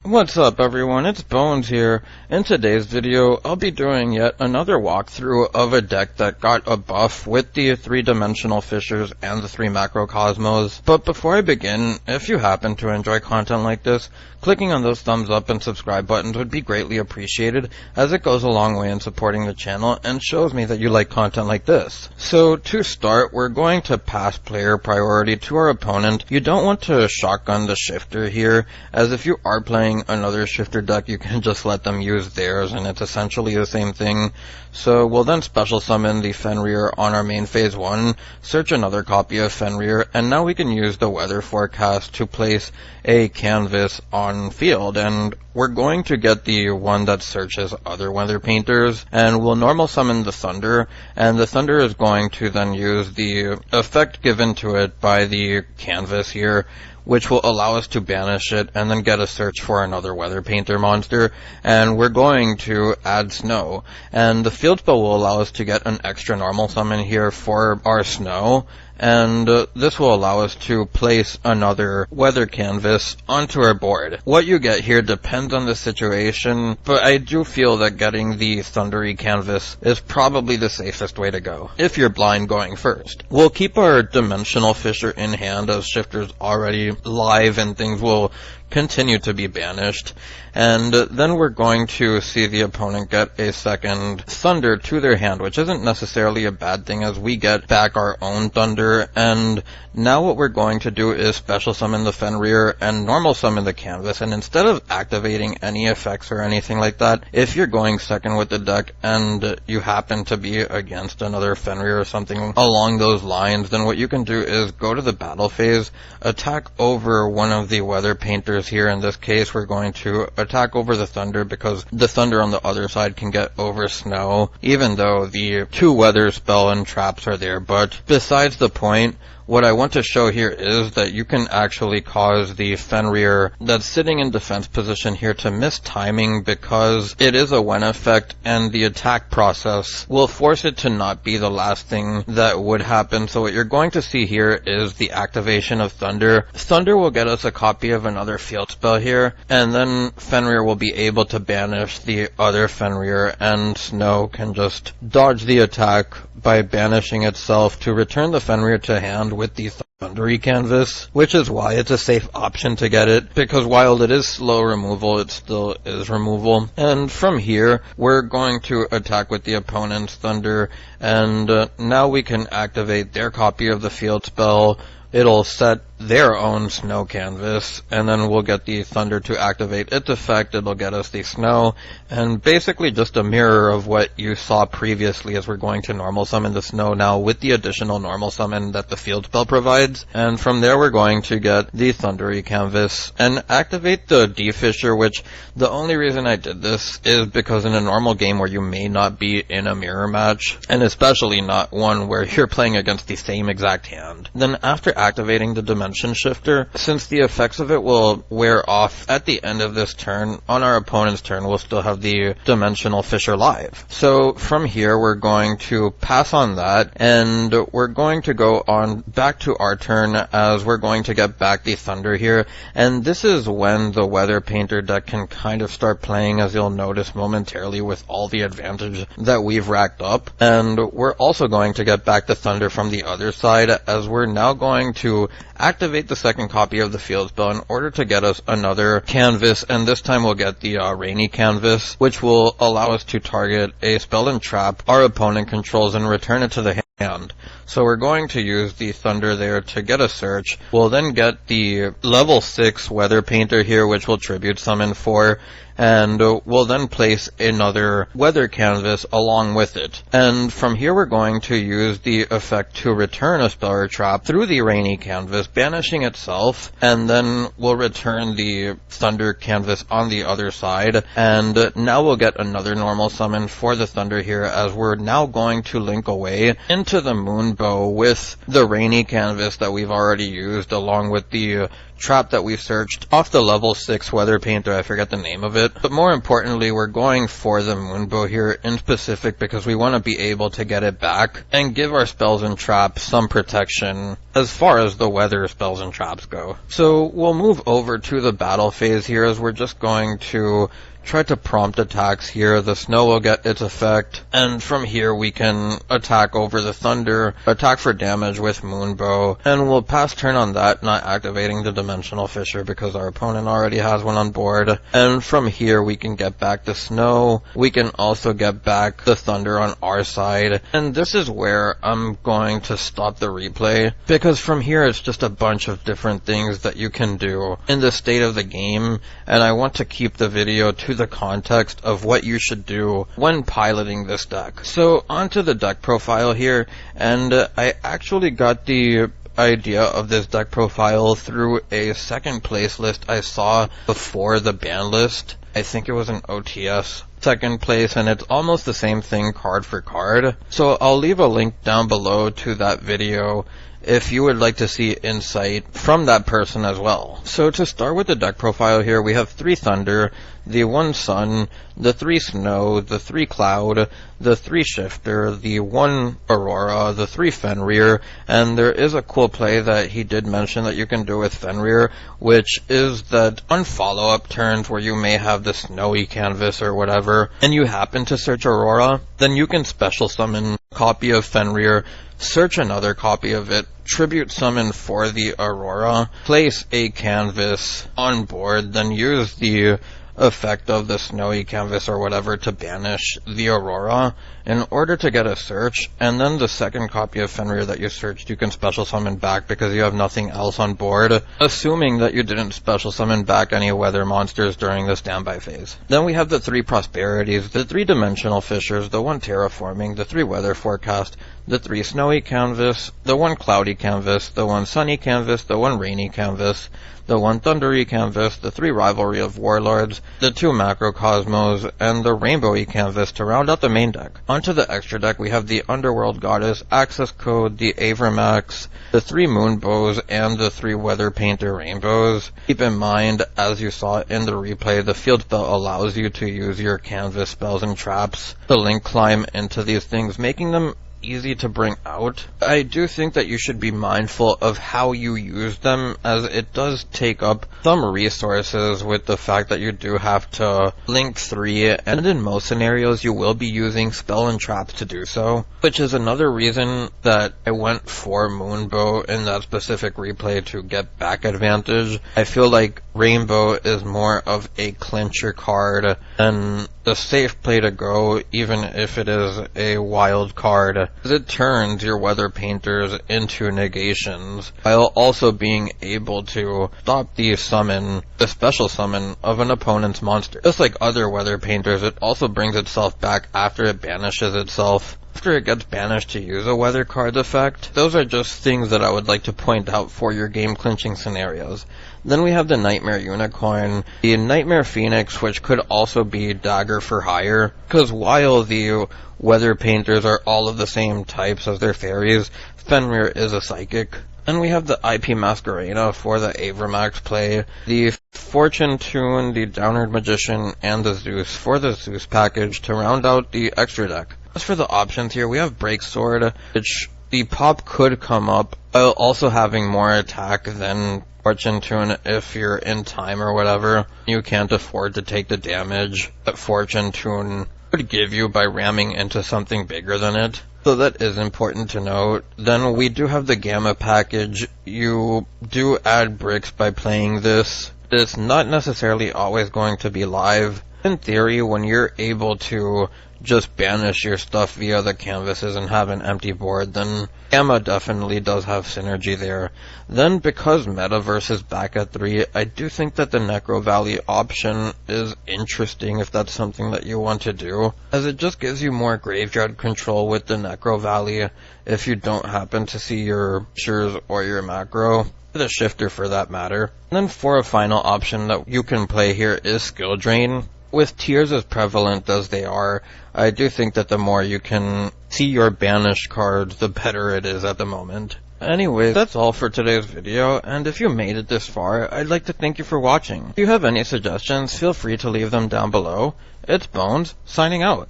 What's up everyone, it's Bones here. In today's video, I'll be doing yet another walkthrough of a deck that got a buff with the 3-dimensional fissures and the 3 macrocosmos. But before I begin, if you happen to enjoy content like this, clicking on those thumbs up and subscribe buttons would be greatly appreciated, as it goes a long way in supporting the channel and shows me that you like content like this. So to start, we're going to pass player priority to our opponent. You don't want to shotgun the shifter here, as if you are playing another shifter deck, you can just let them use theirs, and it's essentially the same thing. So we'll then special summon the Fenrir on our main phase 1, search another copy of Fenrir, and now we can use the weather forecast to place a canvas on field, and we're going to get the one that searches other weather painters, and we'll normal summon the thunder, and the thunder is going to then use the effect given to it by the canvas here, which will allow us to banish it and then get a search for another weather painter monster, and we're going to add snow. And the field spell will allow us to get an extra normal summon here for our snow, and this will allow us to place another weather canvas onto our board. What you get here depends on the situation, but I do feel that getting the thundery canvas is probably the safest way to go, if you're blind going first. We'll keep our dimensional fissure in hand, as shifter's already live and things will continue to be banished, and then we're going to see the opponent get a second thunder to their hand, which isn't necessarily a bad thing, as we get back our own thunder. And now what we're going to do is special summon the Fenrir and normal summon the canvas, and instead of activating any effects or anything like that, if you're going second with the deck and you happen to be against another Fenrir or something along those lines, then what you can do is go to the battle phase, attack over one of the weather painters. Here in this case, we're going to attack over the thunder, because the thunder on the other side can get over snow, even though the 2 weather spell and traps are there. But besides the point, what I want to show here is that you can actually cause the Fenrir that's sitting in defense position here to miss timing, because it is a when effect, and the attack process will force it to not be the last thing that would happen. So what you're going to see here is the activation of Thunder. Thunder will get us a copy of another field spell here, and then Fenrir will be able to banish the other Fenrir, and Snow can just dodge the attack by banishing itself to return the Fenrir to hand with the thundery canvas, which is why it's a safe option to get it, because while it is slow removal, it still is removal. And from here, we're going to attack with the opponent's thunder, and now we can activate their copy of the field spell. It'll set their own snow canvas, and then we'll get the thunder to activate its effect. It'll get us the snow, and basically just a mirror of what you saw previously, as we're going to normal summon the snow now with the additional normal summon that the field spell provides. And from there, we're going to get the thundery canvas and activate the D-Fissure, which the only reason I did this is because in a normal game where you may not be in a mirror match, and especially not one where you're playing against the same exact hand, then after activating the dimension shifter, since the effects of it will wear off at the end of this turn, on our opponent's turn we'll still have the dimensional fissure live. So from here, we're going to pass on that, and we're going to go on back to our turn, as we're going to get back the thunder here. And this is when the weather painter deck can kind of start playing, as you'll notice momentarily with all the advantage that we've racked up. And we're also going to get back the thunder from the other side, as we're now going to activate the second copy of the field spell in order to get us another canvas, and this time we'll get the rainy canvas, which will allow us to target a spell and trap our opponent controls and return it to the hand. So we're going to use the thunder there to get a search. We'll then get the level 6 weather painter here, which we'll tribute summon for, and we'll then place another weather canvas along with it. And from here, we're going to use the effect to return a spell or trap through the rainy canvas, banishing itself, and then we'll return the thunder canvas on the other side. And now we'll get another normal summon for the thunder here, as we're now going to link away into into the Moonbow with the Rainy canvas that we've already used, along with the trap that we searched off the level 6 weather painter. I forget the name of it. But more importantly, we're going for the Moonbow here in specific because we want to be able to get it back and give our spells and traps some protection as far as the weather spells and traps go. So we'll move over to the battle phase here, as we're just going to try to prompt attacks here. The snow will get its effect, and from here we can attack over the thunder, attack for damage with Moonbow, and we'll pass turn on that, not activating the Dimensional Fissure because our opponent already has one on board. And from here we can get back the snow, we can also get back the thunder on our side, and this is where I'm going to stop the replay, because from here it's just a bunch of different things that you can do in the state of the game, and I want to keep the video to the context of what you should do when piloting this deck. So onto the deck profile here, and I actually got the idea of this deck profile through a second place list I saw before the ban list. I think it was an OTS second place, and it's almost the same thing card for card. So I'll leave a link down below to that video if you would like to see insight from that person as well. So to start with the deck profile here, we have 3 Thunder, the 1 Sun, the 3 Snow, the 3 Cloud, the 3 Shifter, the 1 Aurora, the 3 Fenrir, and there is a cool play that he did mention that you can do with Fenrir, which is that on follow-up turns where you may have the snowy canvas or whatever, and you happen to search Aurora, then you can special summon a copy of Fenrir, search another copy of it, tribute summon for the Aurora, place a canvas on board, then use the effect of the snowy canvas or whatever to banish the Aurora in order to get a search, and then the second copy of Fenrir that you searched you can special summon back because you have nothing else on board, assuming that you didn't special summon back any weather monsters during the standby phase. Then we have the 3 Prosperities, the 3 Dimensional Fissures, the 1 Terraforming, the 3 Weather Forecast, the 3 Snowy Canvas, the 1 Cloudy Canvas, the 1 Sunny Canvas, the 1 Rainy Canvas, the 1 Thundery Canvas, the 3 Rivalry of Warlords, the 2 Macrocosmos, and the Rainbowy Canvas to round out the main deck. Onto the extra deck, we have the Underworld Goddess, Access Code, the Avermax, the 3 Moonbows, and the 3 Weather Painter Rainbows. Keep in mind, as you saw in the replay, the field spell allows you to use your canvas spells and traps to link climb into these things, making them easy to bring out. I do think that you should be mindful of how you use them, as it does take up some resources with the fact that you do have to link 3, and in most scenarios you will be using spell and traps to do so, which is another reason that I went for Moonbow in that specific replay to get back advantage. I feel like Rainbow is more of a clincher card and the safe play to go, even if it is a wild card, as it turns your weather painters into negations, while also being able to stop the special summon of an opponent's monster. Just like other weather painters, it also brings itself back after it banishes itself. After it gets banished to use a weather card effect. Those are just things that I would like to point out for your game clinching scenarios. Then we have the Nightmare Unicorn, the Nightmare Phoenix, which could also be Dagger for hire, because while the weather painters are all of the same types as their fairies, Fenrir is a psychic. Then we have the IP Masquerena for the Avermax play, the Fortune Tune, the Downward Magician, and the Zeus for the Zeus package to round out the extra deck. As for the options here, we have Break Sword, which the pop could come up, while also having more attack than Fortune Tune if you're in time or whatever. You can't afford to take the damage that Fortune Tune would give you by ramming into something bigger than it. So that is important to note. Then we do have the Gamma package. You do add bricks by playing this. It's not necessarily always going to be live. In theory, when you're able to just banish your stuff via the canvases and have an empty board, then Gamma definitely does have synergy there. Then, because Metaverse is back at 3, I do think that the Necro Valley option is interesting if that's something that you want to do, as it just gives you more graveyard control with the Necro Valley if you don't happen to see your Shures or your Macro. The Shifter for that matter. And then for a final option that you can play here is Skill Drain, with tiers as prevalent as they are, I do think that the more you can see your banished cards, the better it is at the moment. Anyways, that's all for today's video, and if you made it this far, I'd like to thank you for watching. If you have any suggestions, feel free to leave them down below. It's Bones, signing out.